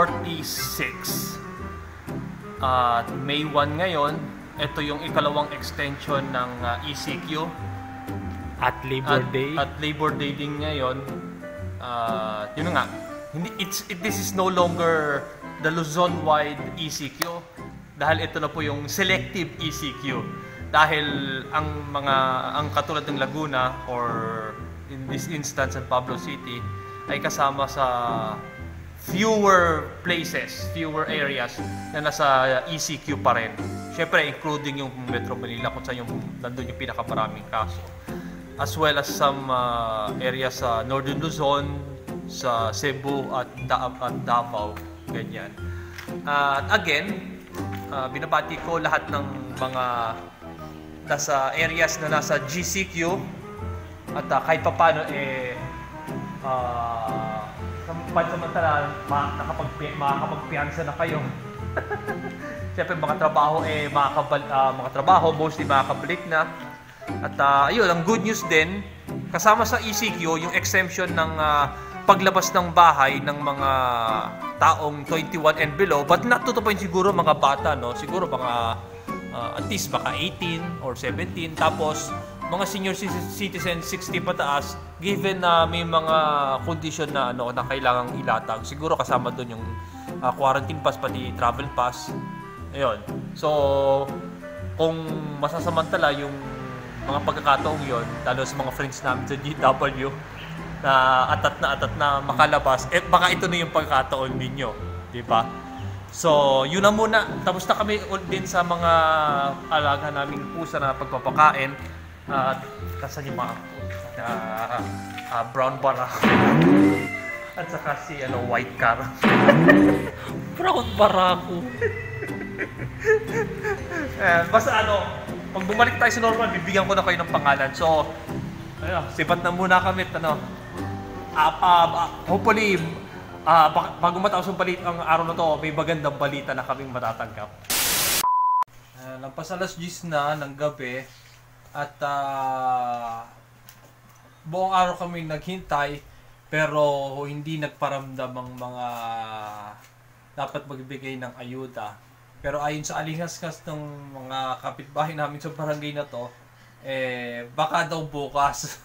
46. At May 1 ngayon, ito yung ikalawang extension ng ECQ. At Labor Day. At Labor Day din ngayon. Yun nga, this is no longer the Luzon-wide ECQ. Dahil ito na po yung selective ECQ. Dahil ang katulad ng Laguna or in this instance San Pablo City ay kasama sa fewer places, fewer areas na nasa ECQ pa rin. Siyempre, including yung Metro Manila kung saan nandun yung pinakamaraming kaso. As well as some areas sa Northern Luzon, sa Cebu at Davao, ganyan. At again, binabati ko lahat ng mga nasa areas na nasa GCQ at kahit papano pansamantala makakapagpiyansa na kayo. Siyempre mga trabaho mostly makakabalik na. At ayun, ang good news din, kasama sa ECQ yung exemption ng paglabas ng bahay ng mga taong 21 and below, but not to the point siguro mga bata, no? Siguro mga at least baka 18 or 17, tapos mga senior citizen 60 pataas, given na may mga condition na na kailangang ilatag. Siguro kasama doon yung quarantine pass pati travel pass. Ayun. So kung masasamantala yung mga pagkakataong yon, lalo sa mga friends namin sa GW na atat na makalabas, baka ito na yung pagkakataon ninyo, di ba? So, yun na muna. Tapos na kami din sa mga alaga naming pusa na pagpapakain. At kasan yung mga brown barako. At saka si white car. Brown barako. Basta pag bumalik tayo sa normal, bibigyan ko na kayo ng pangalan. So, sipat na muna kami. Hopefully, bago matapos ang araw na to, may magandang balita na kaming matatanggap. Lampas alas 10 na ng gabi at buong araw kami naghintay pero hindi nagparamdam ang mga dapat magbigay ng ayuda. Pero ayon sa alingas-ngas ng mga kapitbahay namin sa barangay na to, baka daw bukas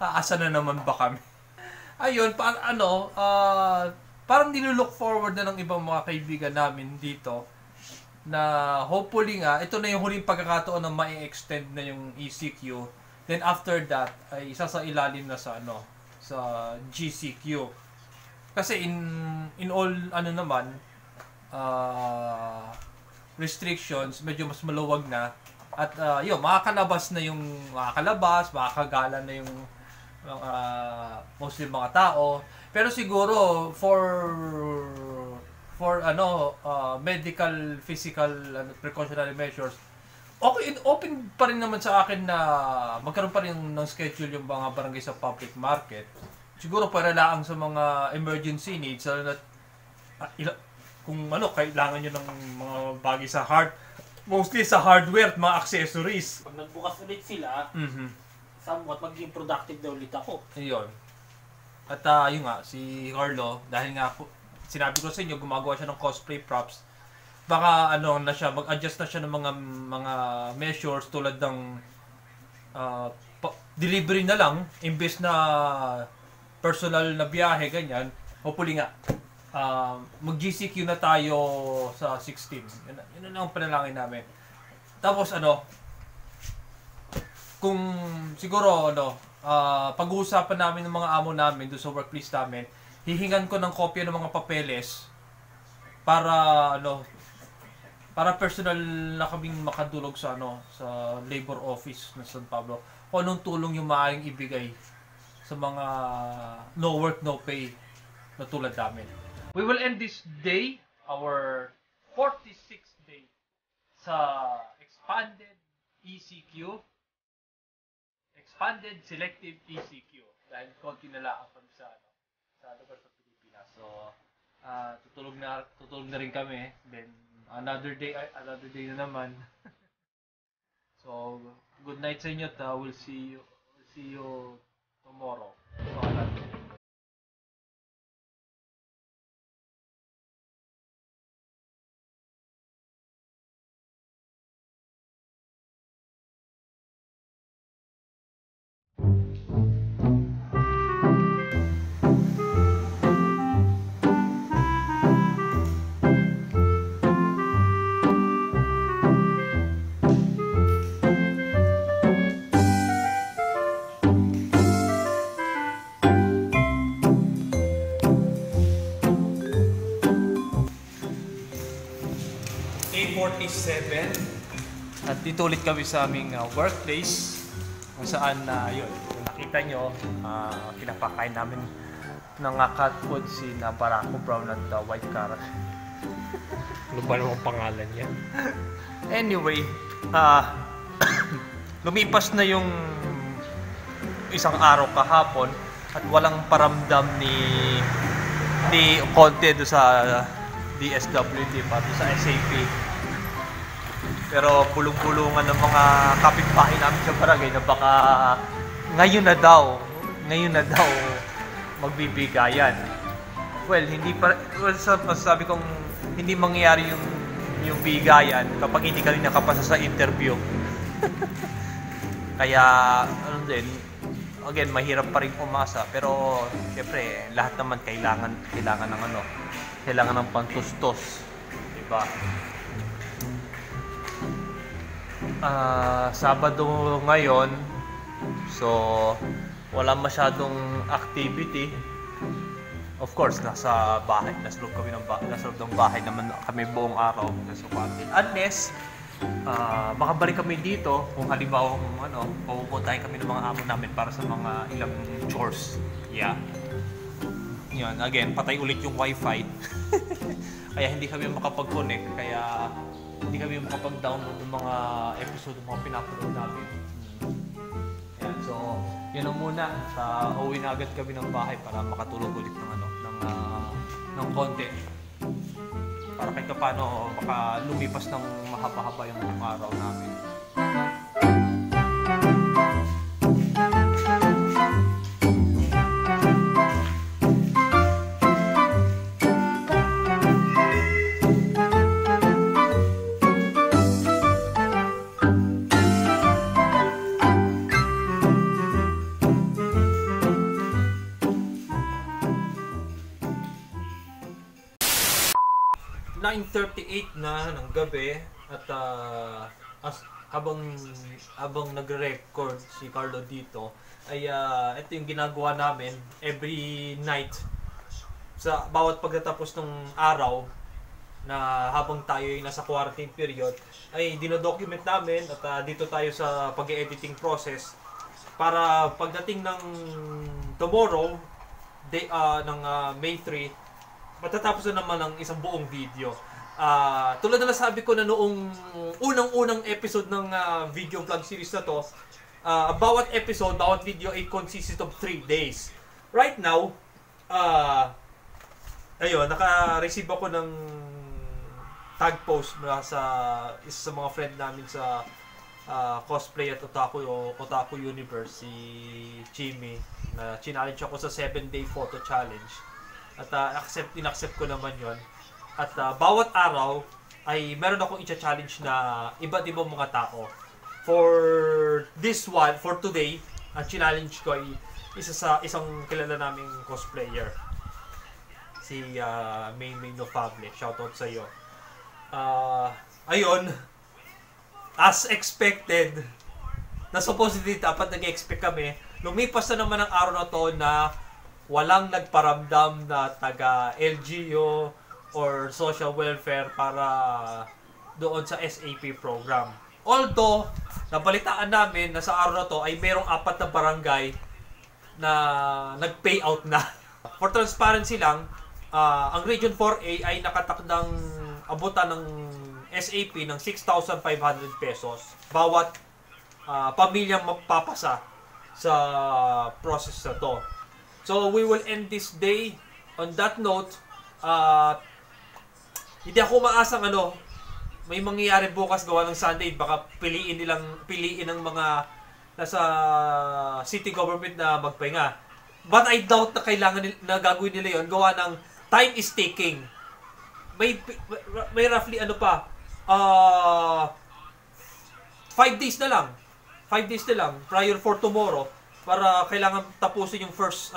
aasa na naman ba kami? Ayun, parang nilulook forward na ng ibang mga kaibigan namin dito na hopefully nga, ito na yung huling pagkakataon na mai-extend na yung ECQ. Then after that, ay isa sa ilalim na sa sa GCQ. Kasi in all restrictions, medyo mas maluwag na. At makakalabas, makakagala na yung mostly mga tao, pero siguro for medical, physical precautionary measures, okay, open pa rin naman sa akin na magkaroon pa rin ng schedule yung mga barangay sa public market. Siguro para lang sa mga emergency needs, kung kailangan nyo ng mga bagay sa mostly sa hardware at mga accessories. Pag nagbukas ulit sila, somewhat maging productive na ulit ako. Ayun. At yun nga, si Carlo, dahil nga sinabi ko sa inyo, gumagawa siya ng cosplay props. Baka mag-adjust na siya ng mga measures tulad ng delivery na lang imbes na personal na biyahe, ganyan. Hopefully nga, mag-GCQ na tayo sa 16. Yun ang panalangin namin. Tapos kung siguro pag-uusapan namin ng mga amo namin doon sa workplace namin, hihingan ko ng kopya ng mga papeles para para personal na kaming makadulog sa sa labor office ng San Pablo. Kung anong tulong yung maaaring ibigay sa mga no work, no pay na tulad namin. We will end this day, our 46th day sa expanded ECQ. Expanded selective ECQ. Dahil konti na lang kami sa lugar sa Pilipinas. So, tutulog na rin kami. Then, another day na naman. So, good night sa inyo. We'll see you tomorrow. At dito ulit kami sa aming workplace kung saan yun, kung nakita nyo, pinapakain namin ng cat food si Barako Brown at White Carrot. Ano ba namang pangalan niya? Anyway, lumipas na yung isang araw kahapon at walang paramdam ni Conte do sa DSWD pati sa SAP. Pero bulong-bulungan ng mga kapitbahay namin sa barangay na baka ngayon na daw magbibigayan. Well, sabi kong hindi mangyayari yung bigayan kapag hindi ka rin nakapasa sa interview. Kaya again, mahirap pa rin umasa, pero syempre lahat naman kailangan ng pantustos, di ba? Sabado ngayon, so wala masyadong activity. Of course, nasa loob ng bahay naman kami buong araw sa party. Unless makabalik kami dito kung halimbawa pupuntahin kami ng mga amo namin para sa mga ilang chores. Yeah. Yun, again, patay ulit yung wifi. Kaya hindi kami makapag-connect, kaya hindi kami makapag-download ng mga episode ng mga pinapanood namin. Yan, so yun ang muna. Uwi na agad kami ng bahay para makatulog ulit ng konti. Para kahit paano baka lumipas ng mahaba-haba yung araw namin. 9:38 na ng gabi at habang nagre-record si Carlo dito ay ito yung ginagawa namin every night sa bawat pagtatapos ng araw na habang tayo ay nasa quarantine period ay dinodocument namin at dito tayo sa pag-editing process para pagdating ng tomorrow ng May 3 matatapos na naman ang isang buong video. Tulad na nasabi ko na noong unang-unang episode ng video vlog series na to, bawat episode, bawat video ay consists of 3 days. Right now, ayun, naka-receive ako ng tag post mula sa isa sa mga friend namin sa cosplay at Otaku Universe, si Jimmy, na challenge ako sa 7-day photo challenge. At in-accept ko naman yon. At bawat araw ay meron akong i-challenge na iba't ibang mga tao. For today, ang challenge ko ay isang kilala naming cosplayer. Si May Nofable. Shoutout sa iyo. Ayun, as expected, na supposedly dapat nag-expect kami, lumipas na naman ang araw na to na walang nagparamdam na taga LGU or social welfare para doon sa SAP program. Although, nabalitaan namin na sa araw na to ay merong 4 na barangay na nag-payout na. For transparency lang, ang Region 4A ay nakatakdang abutan ng SAP ng 6,500 pesos bawat pamilyang magpapasa sa process na to. So, we will end this day on that note. Hindi ako maasang may mangyayari bukas gawa ng Sunday. Baka piliin ng mga nasa city government na magpahinga. But I doubt na kailangan na gagawin nila yon. Gawa ng time is ticking. May roughly 5 days na lang. 5 days na lang prior for tomorrow. para kailangan tapusin yung first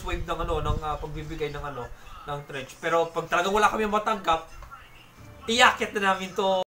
wave ng pagbibigay ng ng trench. Pero pag talagang wala kami matanggap, iyakyat na namin to.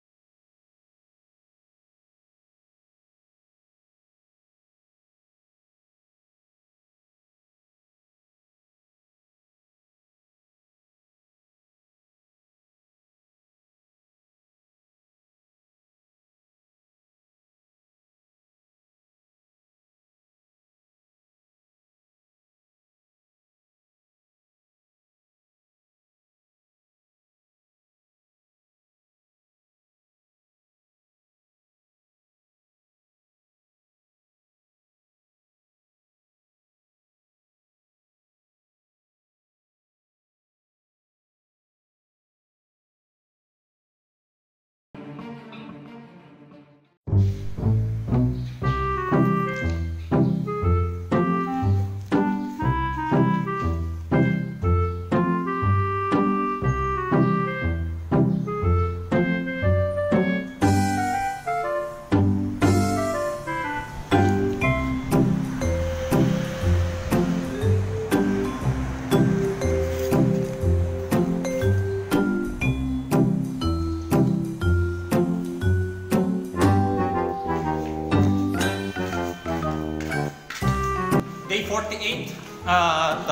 Day 48 at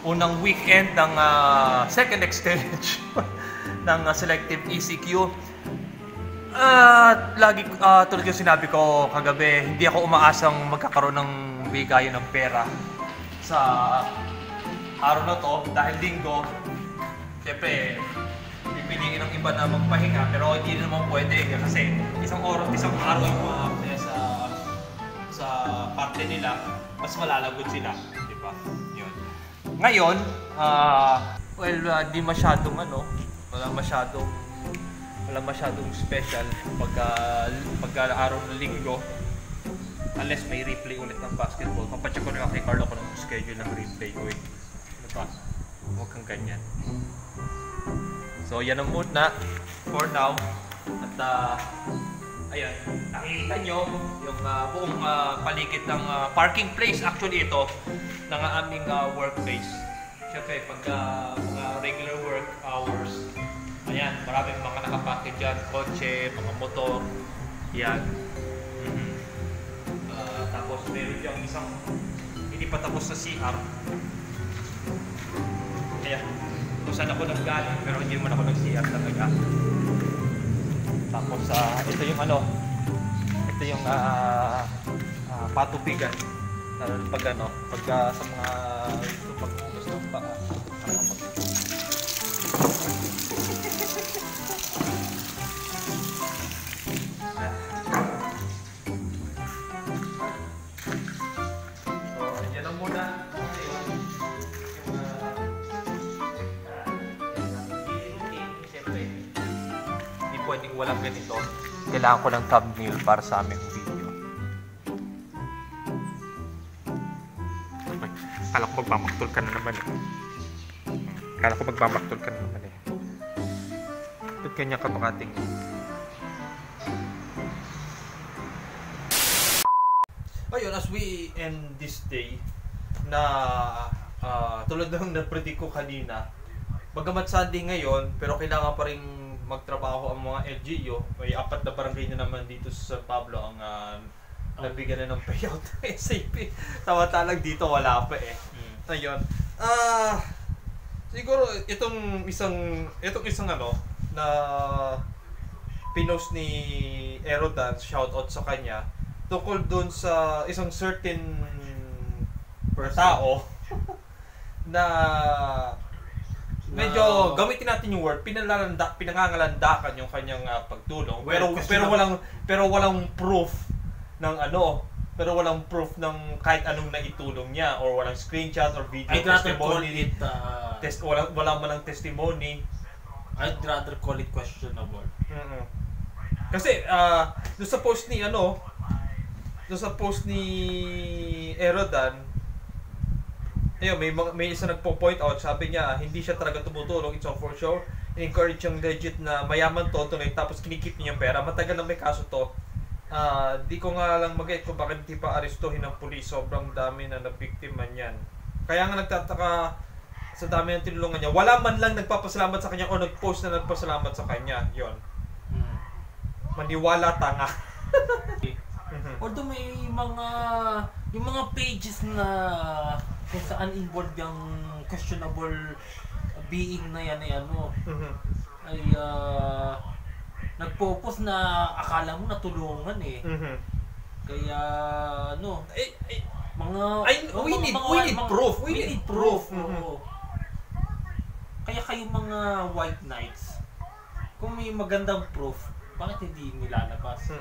unang weekend ng second extension ng selective ECQ. Lagi tulad yung sinabi ko kagabi, hindi ako umaasang magkakaroon ng bigayan ng pera sa araw na to dahil linggo. Siyempre, pipiliin ng iba na magpahinga pero hindi naman pwede kasi isang araw yung mga sa parte nila, mas malalagot sila, di ba? Yun. Ngayon, di masyadong wala masyadong special pagka araw ng linggo. Unless may replay ulit ng basketball. Papacheck ko rin kay Carlo kung anong schedule ng replay ko eh. Ano ba? Huwag kang ganyan. So, yan ang muna for now. At ayan, nakikita nyo yung buong paligid ng parking place. Actually ito, ng aming workplace. Siyempre, pag mga regular work hours, ayan, maraming mga nakapakit dyan, kotse, mga motor, yan. Tapos meron dyan isang hindi pa tapos na CR. Ayan, kung saan ako naggaling, pero hindi naman ako nag-CR talaga. Tapos ito yung ito yung patubigan pag sa mga pag-umus ng paa. So, yan lang muna. Pwedeng walang ganito. Kailangan ko ng thumbnail para sa aming video. Kala ko magmamaktol ka na naman eh. Ba't kanya ka makating? Ayun, as we end this day, na tulad ng na-predict ko kanina, bagamat Sunday ngayon, pero kailangan pa rin magtrabaho ang mga LGU. May 4 na barangay na naman dito sa San Pablo ang nabigyan na ng payout ng SAP. Tawa-talang dito wala pa eh. Ayun. Siguro itong isang na pinost ni Aerodance, shoutout sa kanya, tungkol doon sa isang certain tao na medyo gamitin natin yung word, pinangangalandakan yung kanyang pagtulong. Pero walang proof ng ng kahit anong naitulong niya, or walang screenshot or video testimony. Wala man ang testimony. I'd rather call it questionable. Kasi doon sa post ni Aerodan, ayun, may isa nagpo-point out, sabi niya, hindi siya talaga tumutulong, it's all for show. Encourage yung legit na mayaman to, tapos kinikip niya yung pera. Matagal na may kaso to. Di ko nga lang mag-get kung bakit di pa arestuhin ng pulis. Sobrang dami na nabiktima niyan. Kaya nga nagtataka sa dami ng tinulungan niya. Wala man lang nagpapasalamat sa kanya o nag-post na nagpasalamat sa kanya. Yon. Maniwala tanga. Although may yung mga pages na kung saan involved yung questionable being na yan ay ay nagpo-post na akala mo natulungan eh. Kaya we need proof. We need proof. Oo. Kaya kayong mga white knights, kung may magandang proof, bakit hindi nilalabas?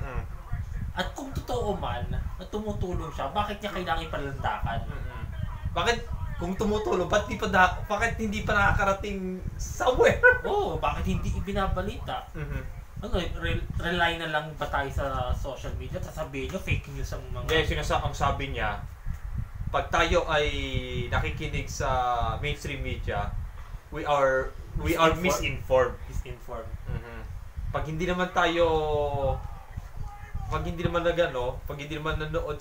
At kung totoo man na tumutulong siya, bakit niya kailangan ipalandakan? Bakit kung tumutulong, bakit hindi pa nakakarating somewhere? Bakit hindi ibinabalita? Rely na lang ba tayo sa social media? Sasabihin nyo, fake news ang mga... Ang sabi niya, pag tayo ay nakikinig sa mainstream media, we are misinformed. Pag hindi naman nanood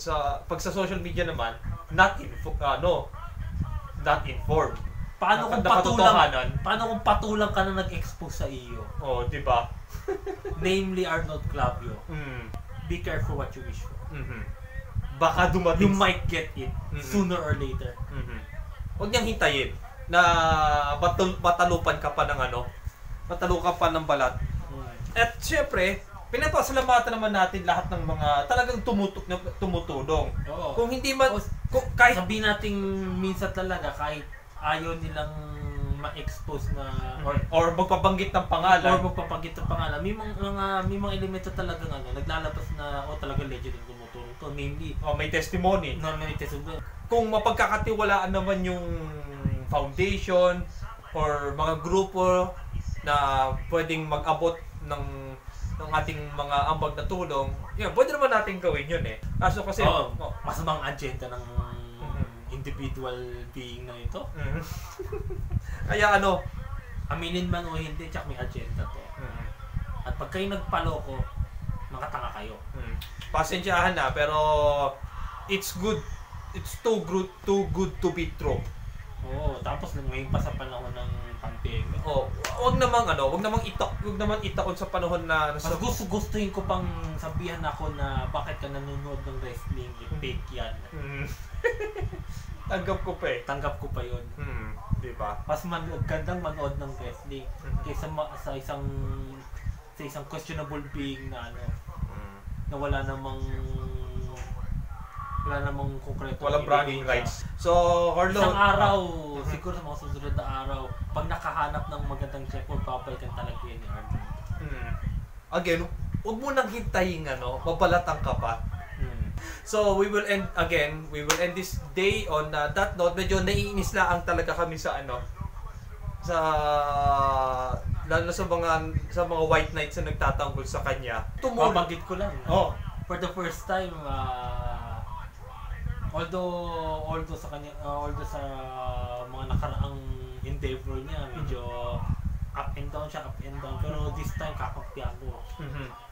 pag sa social media naman, not informed. Paano kung patulang ka na nag-expose sa iyo? Di ba? Namely Arnold Clavio. Be careful what you wish for. Baka dumating. You might get it sooner or later. Huwag niyang hintayin na matalupan ka pa ng balat. At syempre, pinapasalamatan naman natin lahat ng mga talagang tumutulong. Kung hindi man, kahit sabihin natin minsan talaga kahit ayaw nilang ma-expose na or magpabanggit ng pangalan. May mga elemento talagang naglalabas na talaga legend ang tumutulong to. Namely, may testimony. May testimony. Kung mapagkakatiwalaan naman yung foundation or mga grupo na pwedeng mag-abot ng ating mga ambag na tulong, pwede naman natin gawin yun eh. Kaso kasi... masamang agenda ng individual being na ito. Kaya aminin man o hindi, tsaka may agenda to. At pag kayo nagpaloko, mga tanga kayo. Pasensyahan na, pero it's good. It's too good to be true. Tapos ngayon pa sa panahon ng pandemic. Wag namang itaon sa panahon na mas gustuhin ko pang sabihan ako na bakit ka nanonood ng wrestling, fake yan. Tanggap ko pa 'yon. Di ba? Mas gandang manood ng wrestling kaysa sa isang questionable being na na wala namang konkreto. Walang bragging rights. So, Carlo, isang araw, siguro sa mga susunod na araw, pag nakahanap ng magandang chef, papalitan talaga yun ni Arnold. Again, huwag mo nang hintayin, mabalatan ka pa. So, we will end this day on that note. Medyo naiinis lang talaga kami sa lalo sa mga white knights na nagtatanggol sa kanya. Mabanggit ko lang. For the first time, although sa mga nakaraang endeavor niya, medyo up and down, pero this time kakapya ko.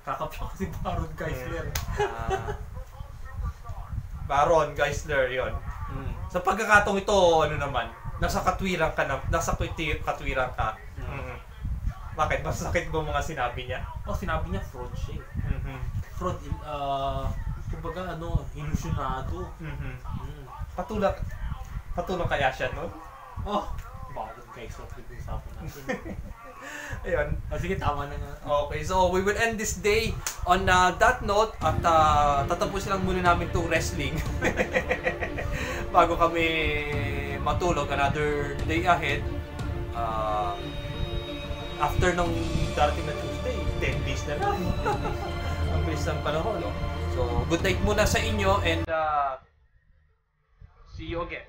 Kakapya ko si Baron Geisler. Baron Geisler, yon. Sa pagkakataong ito, nasa katwiran ka. Bakit? Masakit ba mga sinabi niya? Sinabi niya fraud siya. Fraud, kumbaga ilusyonado. Patulong kaya siya, no? Baron Geisler, pag-usapan natin. Ayun. Sige, tama na nga. Okay, so we will end this day on that note at tatapusin lang muna namin itong wrestling bago kami matulog. Another day ahead. After nung darating na Tuesday, 10 days na lang. Ang bilis ng panahon, no? So, good night muna sa inyo and see you again.